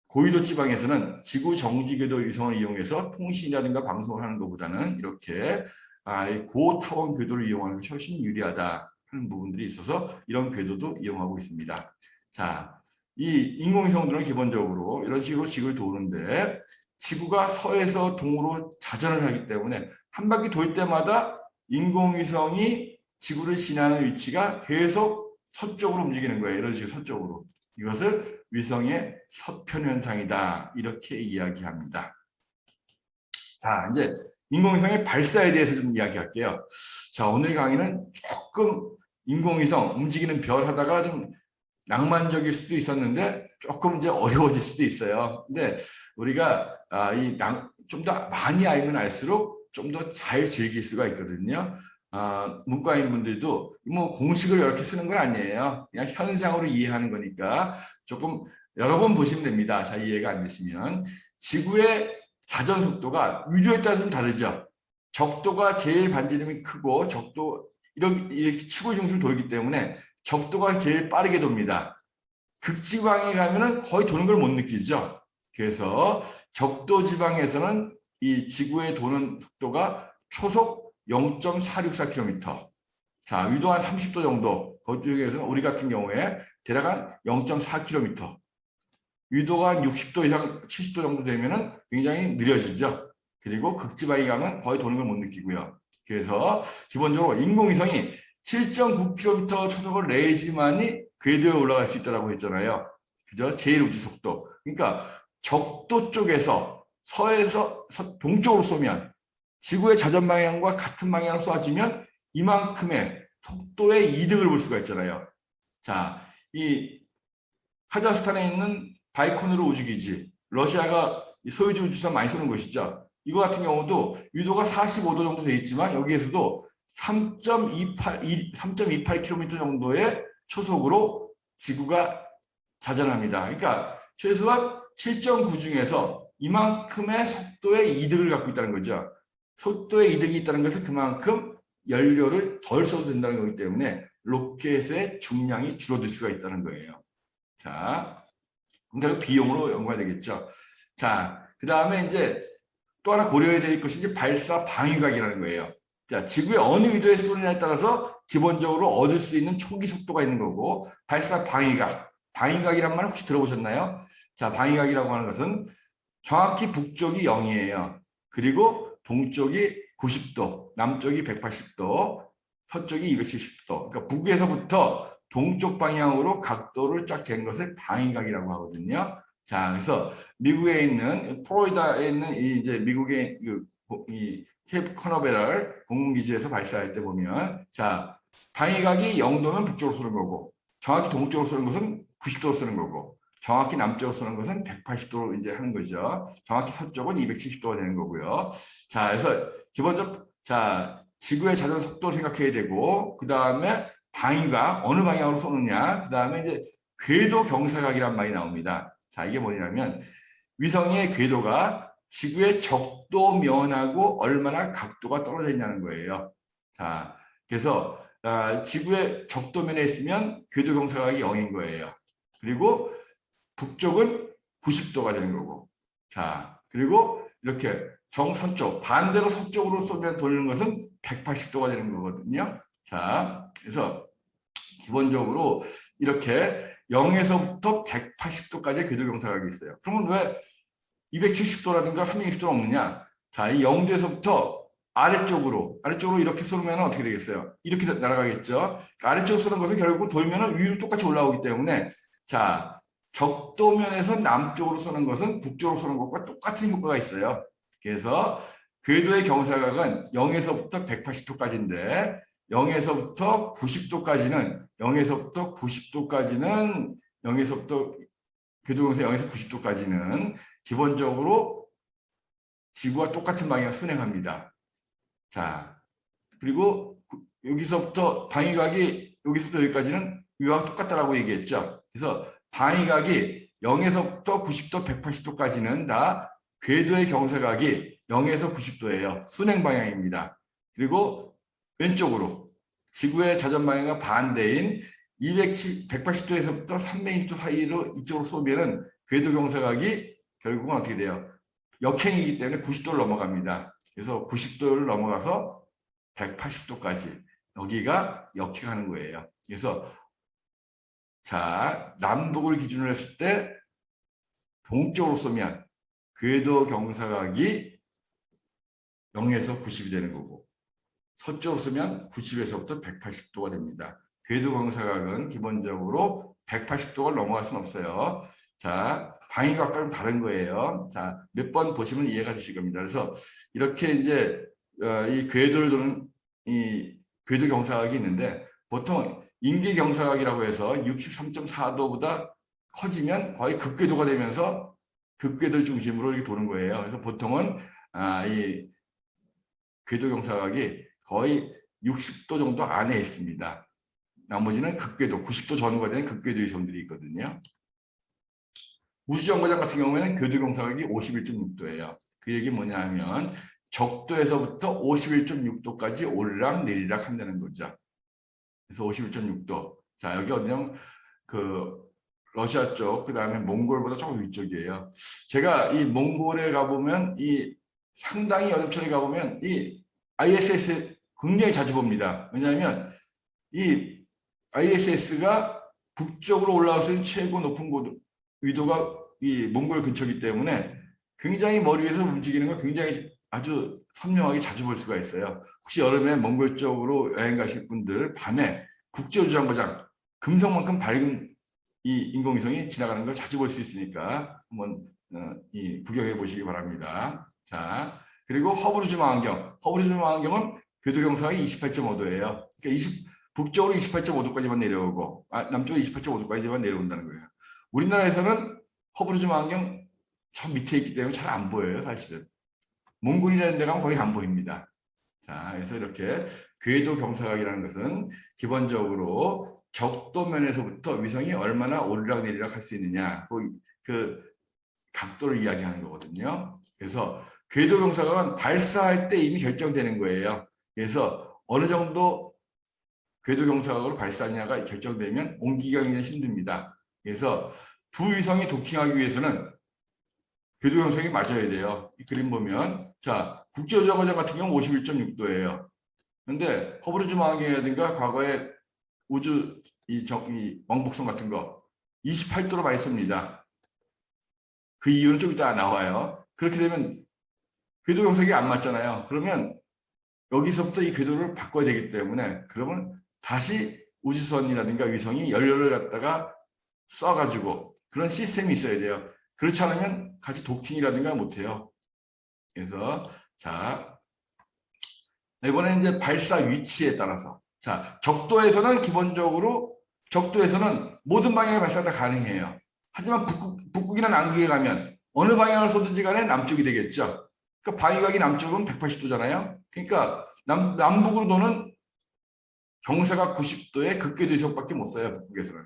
고위도 지방에서는 지구 정지 궤도 위성을 이용해서 통신이라든가 방송을 하는 것보다는 이렇게 고타원 궤도를 이용하는 것이 훨씬 유리하다 하는 부분들이 있어서 이런 궤도도 이용하고 있습니다. 자, 이 인공위성들은 기본적으로 이런 식으로 지구를 도는데 지구가 서에서 동으로 자전을 하기 때문에 한 바퀴 돌 때마다 인공위성이 지구를 지나는 위치가 계속 서쪽으로 움직이는 거예요. 이런 식으로 서쪽으로. 이것을 위성의 서편 현상이다. 이렇게 이야기합니다. 자, 이제 인공위성의 발사에 대해서 좀 이야기할게요. 자, 오늘 강의는 조금 인공위성, 움직이는 별 하다가 좀 낭만적일 수도 있었는데 조금 이제 어려워질 수도 있어요. 근데 우리가 좀 더 많이 알면 알수록 좀 더 잘 즐길 수가 있거든요. 문과인 분들도 뭐 공식을 이렇게 쓰는 건 아니에요. 그냥 현상으로 이해하는 거니까 조금 여러 번 보시면 됩니다. 잘 이해가 안 되시면. 지구의 자전 속도가 위도에 따라서 좀 다르죠. 적도가 제일 반지름이 크고 이렇게 지구 중심을 돌기 때문에 적도가 제일 빠르게 돕니다. 극지방에 가면은 거의 도는 걸 못 느끼죠. 그래서 적도 지방에서는 이 지구에 도는 속도가 초속 0.464km. 자, 위도 한 30도 정도. 그쪽에서는 우리 같은 경우에 대략 한 0.4km. 위도가 한 60도 이상 70도 정도 되면은 굉장히 느려지죠. 그리고 극지방에 가면 거의 도는 걸 못 느끼고요. 그래서 기본적으로 인공위성이 7.9km 초속을 내지만이 궤도에 올라갈 수 있다고 했잖아요. 그죠? 제일 우주 속도. 그러니까 적도 쪽에서 서에서 동쪽으로 쏘면 지구의 자전 방향과 같은 방향으로 쏘아지면 이만큼의 속도의 이득을 볼 수가 있잖아요. 자, 이 카자흐스탄에 있는 바이코누르 우주기지, 러시아가 소유주 우주선 많이 쏘는 곳이죠. 이거 같은 경우도 위도가 45도 정도 돼 있지만 여기에서도 3.28km 정도의 초속으로 지구가 자전합니다. 그러니까 최소한 7.9 중에서 이만큼의 속도의 이득을 갖고 있다는 거죠. 속도의 이득이 있다는 것은 그만큼 연료를 덜 써도 된다는 거기 때문에 로켓의 중량이 줄어들 수가 있다는 거예요. 자, 그러니까 비용으로 연관되겠죠. 자, 그 다음에 이제 또 하나 고려해야 될 것이 이제 발사 방위각이라는 거예요. 자, 지구의 어느 위도에서 쏘느냐에 따라서 기본적으로 얻을 수 있는 초기 속도가 있는 거고, 발사 방위각. 방위각이란 말 혹시 들어보셨나요? 자, 방위각이라고 하는 것은 정확히 북쪽이 0이에요. 그리고 동쪽이 90도, 남쪽이 180도, 서쪽이 270도. 그러니까 북에서부터 동쪽 방향으로 각도를 쫙 잰 것을 방위각이라고 하거든요. 자, 그래서 미국에 있는 플로리다에 있는 이제 미국의 이 케이프 커너베럴 공군기지에서 발사할 때 보면, 자, 방위각이 0도면 북쪽으로 쏘는 거고, 정확히 동쪽으로 쏘는 것은 90도로 쏘는 거고, 정확히 남쪽으로 쏘는 것은 180도로 이제 하는 거죠. 정확히 서쪽은 270도가 되는 거고요. 자, 그래서 기본적으로 자, 지구의 자전 속도를 생각해야 되고, 그 다음에 방위각 어느 방향으로 쏘느냐, 그 다음에 이제 궤도 경사각이란 말이 나옵니다. 자, 이게 뭐냐면 위성의 궤도가 지구의 적도면하고 얼마나 각도가 떨어져 있냐는 거예요. 자, 그래서 지구의 적도면에 있으면 궤도 경사각이 0인 거예요. 그리고 북쪽은 90도가 되는 거고. 자, 그리고 이렇게 정서쪽, 반대로 서쪽으로 쏘면 돌리는 것은 180도가 되는 거거든요. 자, 그래서 기본적으로 이렇게 0에서부터 180도까지의 궤도 경사각이 있어요. 그러면 왜 270도라든가 360도는 없느냐? 자, 이 0도에서부터 아래쪽으로 이렇게 쏘면 어떻게 되겠어요? 이렇게 날아가겠죠. 그러니까 아래쪽으로 쏘는 것은 결국 돌면 위로 똑같이 올라오기 때문에, 자, 적도면에서 남쪽으로 쏘는 것은 북쪽으로 쏘는 것과 똑같은 효과가 있어요. 그래서 궤도의 경사각은 0에서부터 180도까지인데 0에서부터 90도까지는 0에서부터 궤도 경사 0에서 90도까지는 기본적으로 지구와 똑같은 방향을 순행합니다. 자, 그리고 여기서부터 방위각이 여기서부터 여기까지는 위와 똑같다라고 얘기했죠. 그래서 방위각이 0에서부터 90도, 180도까지는 다 궤도의 경사각이 0에서 90도예요. 순행 방향입니다. 그리고 왼쪽으로 지구의 자전 방향과 반대인 180도에서부터 360도 사이로 이쪽으로 쏘면은 궤도 경사각이 결국은 어떻게 돼요? 역행이기 때문에 90도를 넘어갑니다. 그래서 90도를 넘어가서 180도까지 여기가 역행하는 거예요. 그래서 자, 남북을 기준으로 했을 때 동쪽으로 쏘면 궤도 경사각이 0에서 90이 되는 거고 서쪽으로 쏘면 90에서부터 180도가 됩니다. 궤도 경사각은 기본적으로 180도가 넘어갈 수는 없어요. 자, 방위각과는 다른 거예요. 자, 몇 번 보시면 이해가 되실 겁니다. 그래서 이렇게 이제 이 궤도를 도는 이 궤도 경사각이 있는데 보통 인기 경사각이라고 해서 63.4도보다 커지면 거의 극궤도가 되면서 극궤도 중심으로 이렇게 도는 거예요. 그래서 보통은 이 궤도 경사각이 거의 60도 정도 안에 있습니다. 나머지는 극궤도, 90도 전후가 되는 극궤도 위성들이 있거든요. 우주정거장 같은 경우에는 궤도 경사각이 51.6도예요. 그 얘기 뭐냐 하면 적도에서부터 51.6도까지 오르락 내리락 한다는 거죠. 그래서 51.6도. 자, 여기 어디냐면 러시아 쪽, 그 다음에 몽골보다 조금 위쪽이에요. 제가 이 몽골에 가보면 상당히 여름철에 가보면 이 ISS 굉장히 자주 봅니다. 왜냐하면 이 ISS가 북쪽으로 올라올 수 있는 최고 높은 위도가 이 몽골 근처이기 때문에 굉장히 머리 위에서 움직이는 걸 굉장히 아주 선명하게 자주 볼 수가 있어요. 혹시 여름에 몽골 쪽으로 여행 가실 분들 밤에 국제우주정거장 금성만큼 밝은 이 인공위성이 지나가는 걸 자주 볼 수 있으니까 한번 구경해 보시기 바랍니다. 자, 그리고 허브ル 주망원경. 허브ル 주망원경은 궤도 경사각이 28.5도예요. 그러니까 북쪽으로 28.5도까지만 내려오고 남쪽으로 28.5도까지만 내려온다는 거예요. 우리나라에서는 허브ル 주망원경 저 밑에 있기 때문에 잘 안 보여요, 사실은. 몽골이라는 데 가면 거의 안 보입니다. 자, 그래서 이렇게 궤도 경사각이라는 것은 기본적으로 적도면에서부터 위성이 얼마나 오르락내리락 할 수 있느냐, 그 각도를 이야기하는 거거든요. 그래서 궤도 경사각은 발사할 때 이미 결정되는 거예요. 그래서 어느 정도 궤도 경사각으로 발사하냐가 결정되면 옮기기가 굉장히 힘듭니다. 그래서 두 위성이 도킹하기 위해서는 궤도 경사각이 맞아야 돼요. 이 그림 보면 자, 국제우주정거장 같은 경우는 51.6도예요. 그런데 허브ル 주망원경이라든가 과거에 우주 이 왕복선 같은 거 28도로 많이 씁니다. 그 이유는 좀 이따 나와요. 그렇게 되면 궤도 경사각이 안 맞잖아요. 그러면 여기서부터 이 궤도를 바꿔야 되기 때문에 그러면 다시 우주선이라든가 위성이 연료를 갖다가 쏴가지고 그런 시스템이 있어야 돼요. 그렇지 않으면 같이 도킹이라든가 못해요. 그래서 자, 이번에 이제 발사 위치에 따라서 자, 적도에서는 기본적으로 모든 방향의 발사가 다 가능해요. 하지만 북극이나 남극에 가면 어느 방향을 쏘든지 간에 남쪽이 되겠죠. 그러니까 방위각이 남쪽은 180도잖아요. 그러니까 남북으로 도는 경사각 90도의 극궤도 위성밖에 못 쏴요. 북극에서는.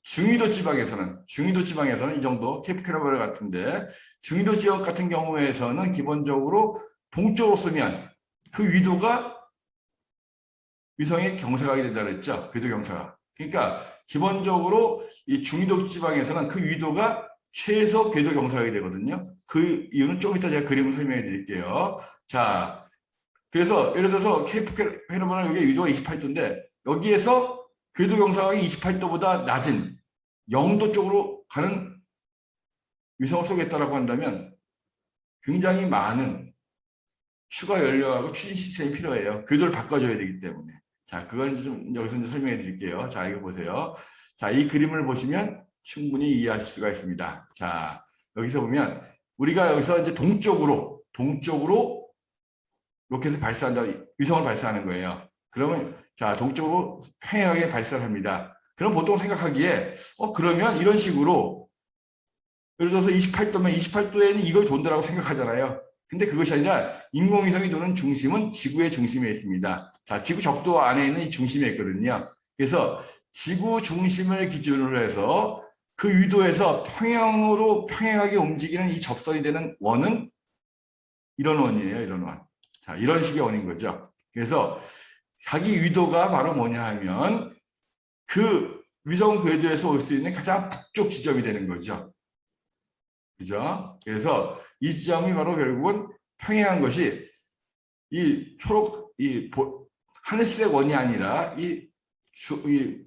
중위도 지방에서는 이 정도 케이프 캐나베럴 같은데 중위도 지역 같은 경우에서는 기본적으로 동쪽으로 쏘면 그 위도가 위성이 경사각이 된다 그랬죠. 궤도 경사각. 그러니까 기본적으로 이 중위도 지방에서는 그 위도가 최소 궤도 경사각이 되거든요. 그 이유는 좀 이따 제가 그림을 설명해 드릴게요. 자, 그래서 예를 들어서 케이프 캐나버럴 여기 위도가 28도인데 여기에서 궤도 경사각이 28도보다 낮은 0도 쪽으로 가는 위성을 쏘겠다라고 한다면 굉장히 많은 추가 연료하고 추진 시스템이 필요해요. 궤도를 바꿔줘야 되기 때문에. 자, 그건 좀 여기서 이제 설명해 드릴게요. 자, 이거 보세요. 자, 이 그림을 보시면 충분히 이해하실 수가 있습니다. 자, 여기서 보면 우리가 여기서 이제 동쪽으로 로켓을 발사한다, 위성을 발사하는 거예요. 그러면 자, 동쪽으로 평행하게 발사를 합니다. 그럼 보통 생각하기에 그러면 이런 식으로 예를 들어서 28도면 28도에는 이걸 돈다라고 생각하잖아요. 근데 그것이 아니라 인공위성이 도는 중심은 지구의 중심에 있습니다. 자, 지구 적도 안에 있는 이 중심에 있거든요. 그래서 지구 중심을 기준으로 해서 그 위도에서 평행하게 움직이는 이 접선이 되는 원은 이런 원이에요. 이런 원. 자, 이런 식의 원인 거죠. 그래서 자기 위도가 바로 뭐냐 하면 그 위성 궤도에서 올 수 있는 가장 북쪽 지점이 되는 거죠. 그죠? 그래서 이 지점이 바로 결국은 평행한 것이 이 하늘색 원이 아니라 이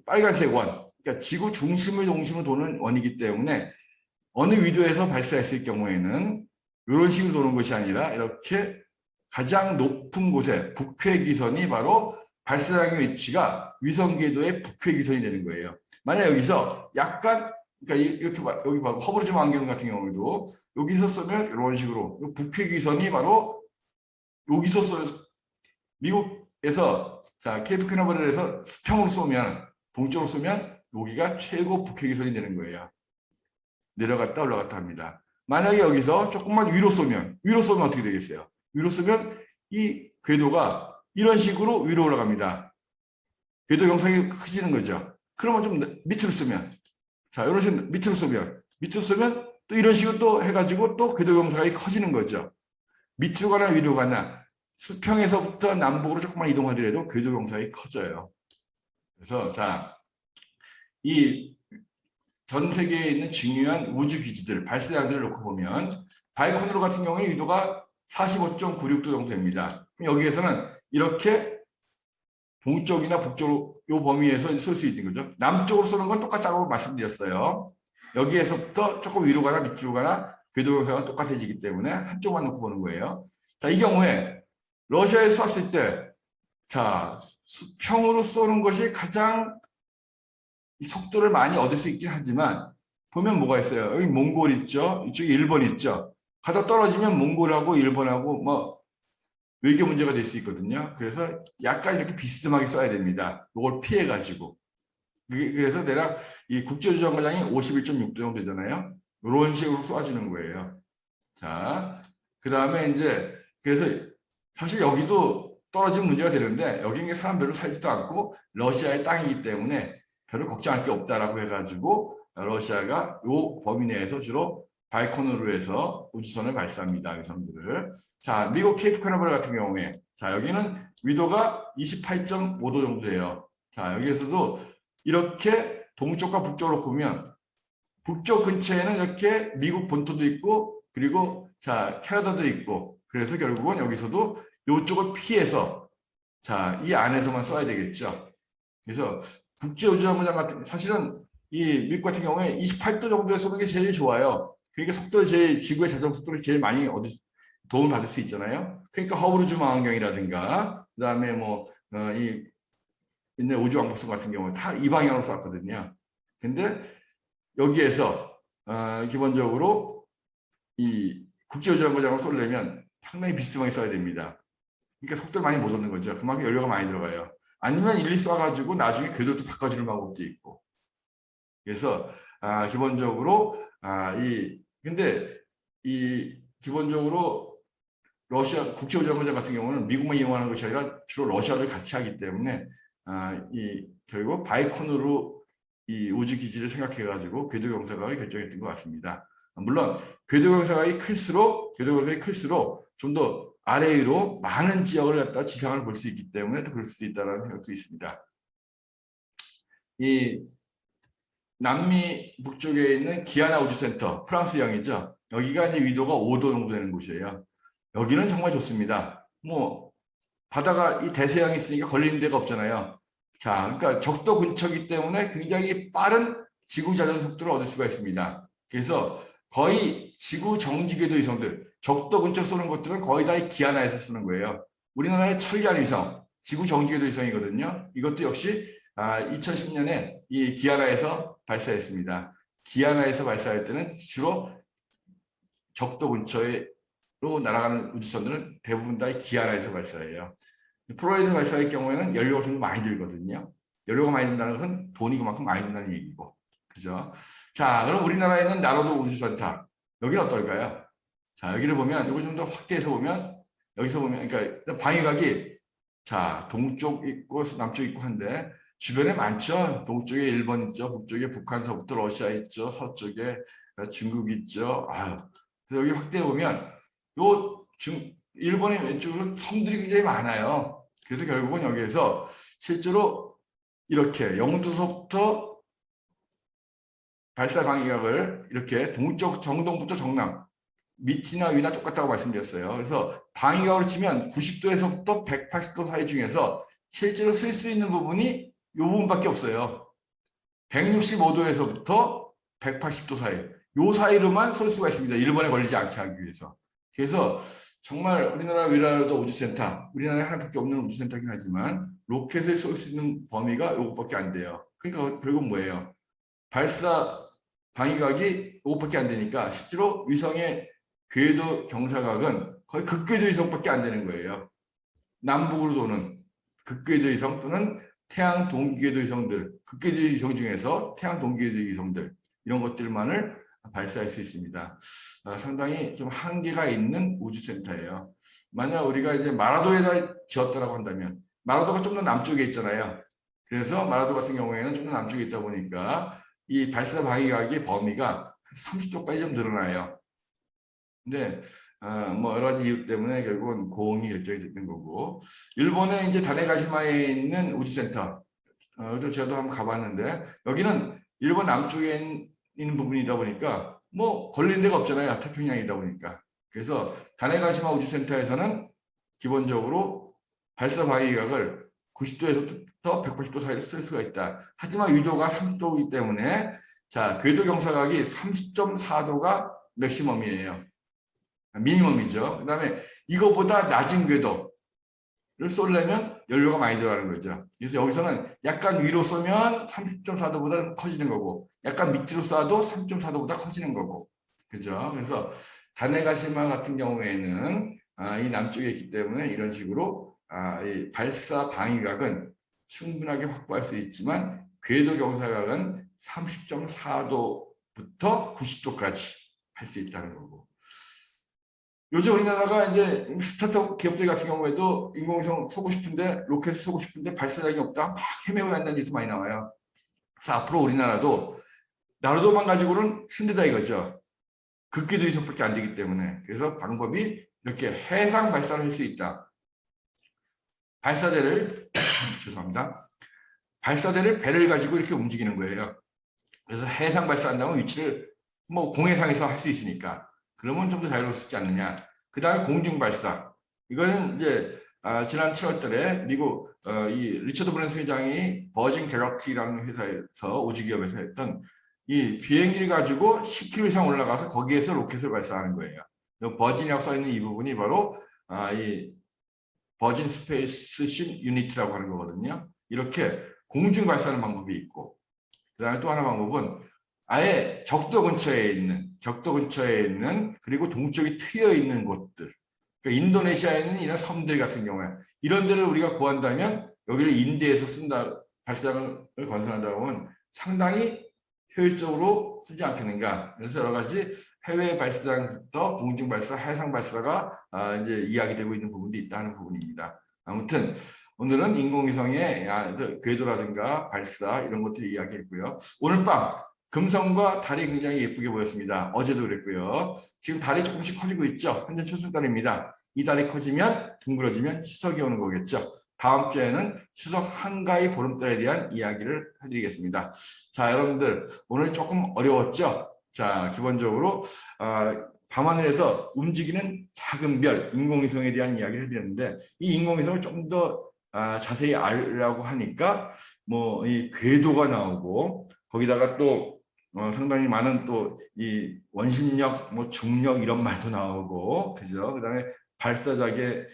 빨간색 원, 그러니까 지구 중심을 도는 원이기 때문에 어느 위도에서 발사했을 경우에는 이런 식으로 도는 것이 아니라 이렇게 가장 높은 곳에 북회기선이 바로 발사장의 위치가 위성 궤도의 북회기선이 되는 거예요. 만약 여기서 약간 그러니까 이렇게 여기 봐 허브리즘 안경 같은 경우에도 여기서 쏘면 이런 식으로 북회기선이 바로 여기서 미국에서 자 케이프 캐나버럴에서 수평으로 쏘면 동쪽으로 쏘면 여기가 최고 북회기선이 되는 거예요. 내려갔다 올라갔다 합니다. 만약에 여기서 조금만 위로 쏘면 어떻게 되겠어요? 위로 쏘면 이 궤도가 이런 식으로 위로 올라갑니다. 궤도 경상이 커지는 거죠. 그러면 좀 밑으로 쏘면 자 이런 식으로 밑으로 쏘면 또 이런 식으로 또 해가지고 또 궤도 경사각이 커지는 거죠. 밑으로 가나 위로 가나 수평에서부터 남북으로 조금만 이동하더라도 궤도 경사각이 커져요. 그래서 자 이 전 세계에 있는 중요한 우주 기지들, 발사장들을 놓고 보면 바이코누르 같은 경우는 위도가 45.96도 정도 됩니다. 여기에서는 이렇게 동쪽이나 북쪽 요 범위에서 쏠 수 있는 거죠. 남쪽으로 쏘는 건 똑같다고 말씀드렸어요. 여기에서부터 조금 위로 가나 밑으로 가나 궤도 경사가 똑같아지기 때문에 한쪽만 놓고 보는 거예요. 자, 이 경우에 러시아에 쐈을 때 자, 수평으로 쏘는 것이 가장 속도를 많이 얻을 수 있긴 하지만 보면 뭐가 있어요. 여기 몽골 있죠. 이쪽에 일본 있죠. 가다 떨어지면 몽골하고 일본하고 뭐 외교 문제가 될 수 있거든요. 그래서 약간 이렇게 비스듬하게 쏴야 됩니다. 이걸 피해가지고. 그래서 내가 이 국제우주정거장이 51.6도 정도 되잖아요. 이런 식으로 쏴주는 거예요. 자, 그 다음에 이제 그래서 사실 여기도 떨어지면 문제가 되는데 여기는 사람 별로 살지도 않고 러시아의 땅이기 때문에 별로 걱정할 게 없다라고 해가지고 러시아가 이 범위 내에서 주로 바이코누르에서 우주선을 발사합니다. 위성들을. 자, 미국 케이프 캐나버럴 같은 경우에 자 여기는 위도가 28.5도 정도 돼요. 자, 여기에서도 이렇게 동쪽과 북쪽으로 보면 북쪽 근처에는 이렇게 미국 본토도 있고 그리고 자 캐나다도 있고 그래서 결국은 여기서도 이쪽을 피해서 자 이 안에서만 써야 되겠죠. 그래서 국제우주정거장 같은 사실은 이 미국 같은 경우에 28도 정도에 쏘는 게 제일 좋아요. 그러니까 지구의 자전 속도를 제일 많이 도움을 받을 수 있잖아요. 그러니까 허브리즈 망원경이라든가 그다음에 이 옛날 우주왕복선 같은 경우는 다 이 방향으로 쐈거든요. 근데 여기에서 기본적으로 이 국제우주정거장을 쏘려면 상당히 비스듬하게 써야 됩니다. 그러니까 속도를 많이 못 얻는 거죠. 그만큼 연료가 많이 들어가요. 아니면 일리 쏴가지고 나중에 궤도도 바꿔주는 방법도 있고. 그래서 기본적으로 근데 이 기본적으로 러시아 국제우주정거장 같은 경우는 미국만 이용하는 것이 아니라 주로 러시아도 같이 하기 때문에 결국 바이코누르 이 우주 기지를 생각해가지고 궤도 경사각을 결정했던 것 같습니다. 물론 궤도 경사각이 클수록 좀 더 아래 위로 많은 지역을 갖다 지상을 볼 수 있기 때문에 또 그럴 수도 있다는 생각도 있습니다. 이 남미 북쪽에 있는 기아나 우주센터, 프랑스형이죠. 여기가 이제 위도가 5도 정도 되는 곳이에요. 여기는 정말 좋습니다. 뭐 바다가 이 대서양이 있으니까 걸리는 데가 없잖아요. 자, 그러니까 적도 근처이기 때문에 굉장히 빠른 지구 자전 속도를 얻을 수가 있습니다. 그래서 거의 지구 정지궤도 위성들, 적도 근처 쏘는 것들은 거의 다 이 기아나에서 쓰는 거예요. 우리나라의 천리안 위성, 지구 정지궤도 위성이거든요. 이것도 역시 2010년에 이 기아나에서 발사했습니다. 기아나에서 발사할 때는 주로 적도 근처로 날아가는 우주선들은 대부분 다 기아나에서 발사해요. 프로에서 발사할 경우에는 연료가 좀 많이 들거든요. 연료가 많이 든다는 것은 돈이 그만큼 많이 든다는 얘기고. 그죠? 자, 그럼 우리나라에는 나로도 우주센터. 여기는 어떨까요? 자, 여기를 보면, 이거 좀 더 확대해서 보면, 여기서 보면, 그러니까 방위각이, 자, 동쪽 있고 남쪽 있고 한데, 주변에 많죠. 동쪽에 일본 있죠. 북쪽에 북한서부터 러시아 있죠. 서쪽에 중국 있죠. 그래서 여기 확대해 보면, 일본의 왼쪽으로 섬들이 굉장히 많아요. 그래서 결국은 여기에서 실제로 이렇게 영도서부터 발사 방위각을 이렇게 동쪽 정동부터 정남, 밑이나 위나 똑같다고 말씀드렸어요. 그래서 방위각으로 치면 90도에서부터 180도 사이 중에서 실제로 쓸 수 있는 부분이 이 부분밖에 없어요. 165도에서부터 180도 사이, 요 사이로만 쏠 수가 있습니다. 일본에 걸리지 않게 하기 위해서. 그래서 정말 우리나라도 우주센터, 우리나라에 하나밖에 없는 우주센터긴 하지만 로켓을 쏠 수 있는 범위가 이것밖에 안 돼요. 그러니까 결국 뭐예요? 발사 방위각이 이것밖에 안 되니까 실제로 위성의 궤도 경사각은 거의 극궤도 위성밖에 안 되는 거예요. 남북으로 도는 극궤도 위성 또는 태양 동기궤도 위성들, 극궤도 위성 중에서 태양 동기궤도 위성들 이런 것들만을 발사할 수 있습니다. 상당히 좀 한계가 있는 우주센터예요. 만약 우리가 이제 마라도에다 지었다고 한다면 마라도가 좀 더 남쪽에 있잖아요. 그래서 마라도 같은 경우에는 좀 더 남쪽에 있다 보니까 이 발사 방위각의 범위가 30도까지 좀 늘어나요. 근데 뭐 여러 가지 이유 때문에 결국은 고흥이 결정이 됐던 거고, 일본의 이제 다네가시마에 있는 우주센터, 저도 한번 가봤는데 여기는 일본 남쪽에 있는 부분이다 보니까 뭐 걸리는 데가 없잖아요. 태평양이다 보니까. 그래서 다네가시마 우주센터에서는 기본적으로 발사 방위각을 90도에서부터 180도 사이로 쓸 수가 있다. 하지만 위도가 30도이기 때문에 자, 궤도 경사각이 30.4도가 맥시멈이에요. 미니멈이죠. 그다음에 이거보다 낮은 궤도를 쏘려면 연료가 많이 들어가는 거죠. 그래서 여기서는 약간 위로 쏘면 30.4도보다 커지는 거고, 약간 밑으로 쏴도 3.4도보다 커지는 거고, 그죠? 그래서 다네가시마 같은 경우에는 이 남쪽에 있기 때문에 이런 식으로 이 발사 방위각은 충분하게 확보할 수 있지만 궤도 경사각은 30.4도부터 90도까지 할 수 있다는 거고. 요즘 우리나라가 이제 스타트업 기업들 같은 경우에도 인공위성 쏘고 싶은데 로켓을 쏘고 싶은데 발사장이 없다 막 헤매고 한다는 뉴스 많이 나와요. 그래서 앞으로 우리나라도 나로도만 가지고는 힘들다 이거죠. 극기도 위성밖에 안 되기 때문에. 그래서 방법이 이렇게 해상 발사를 할 수 있다. 발사대를 죄송합니다. 발사대를 배를 가지고 이렇게 움직이는 거예요. 그래서 해상 발사한다면 위치를 뭐 공해상에서 할 수 있으니까. 그러면 좀 더 자유롭지 않느냐. 그 다음에 공중 발사. 이거는 이제 지난 7월 달에 미국 이 리처드 브랜슨 회장이 버진 갤럭시라는 회사에서 오지기업에서 했던 이 비행기를 가지고 10km 이상 올라가서 거기에서 로켓을 발사하는 거예요. 버진이라고 써 있는 이 부분이 바로 이 버진 스페이스십 유니트라고 하는 거거든요. 이렇게 공중 발사하는 방법이 있고, 그다음에 또 하나 방법은 아예 적도 근처에 있는 그리고 동쪽이 트여 있는 곳들, 그러니까 인도네시아에 있는 이런 섬들 같은 경우에 이런 데를 우리가 구한다면 여기를 인도에서 쓴다, 발사를 건설한다고 하면 상당히 효율적으로 쓰지 않겠는가. 그래서 여러 가지 해외 발사장부터 공중 발사, 해상 발사가 이제 이야기되고 있는 부분도 있다는 부분입니다. 아무튼 오늘은 인공위성의 궤도라든가 발사 이런 것들 이야기했고요. 오늘 밤 금성과 달이 굉장히 예쁘게 보였습니다. 어제도 그랬고요. 지금 달이 조금씩 커지고 있죠. 현재 초승달입니다. 이 달이 커지면 둥그러지면 추석이 오는 거겠죠. 다음 주에는 추석 한가위 보름달에 대한 이야기를 해드리겠습니다. 자, 여러분들 오늘 조금 어려웠죠? 자, 기본적으로 밤하늘에서 움직이는 작은 별, 인공위성에 대한 이야기를 해드렸는데 이 인공위성을 조금 더 자세히 알려고 하니까 뭐 이 궤도가 나오고 거기다가 또 상당히 많은 또 이 원심력, 뭐 중력 이런 말도 나오고 그죠? 그다음에 발사작의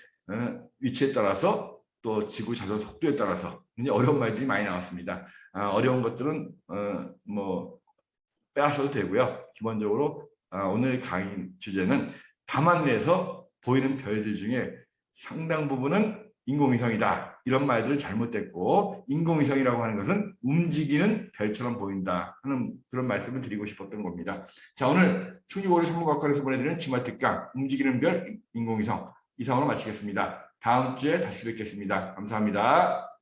위치에 따라서 또 지구 자전 속도에 따라서 굉장히 어려운 말들이 많이 나왔습니다. 어려운 것들은 뭐 빼하셔도 되고요. 기본적으로 오늘 강의 주제는 밤하늘에서 보이는 별들 중에 상당 부분은 인공위성이다. 이런 말들은 잘못됐고 인공위성이라고 하는 것은 움직이는 별처럼 보인다 하는 그런 말씀을 드리고 싶었던 겁니다. 자, 오늘 충주고려 천문과학관에서 보내드리는 주말특강 움직이는 별 인공위성 이상으로 마치겠습니다. 다음 주에 다시 뵙겠습니다. 감사합니다.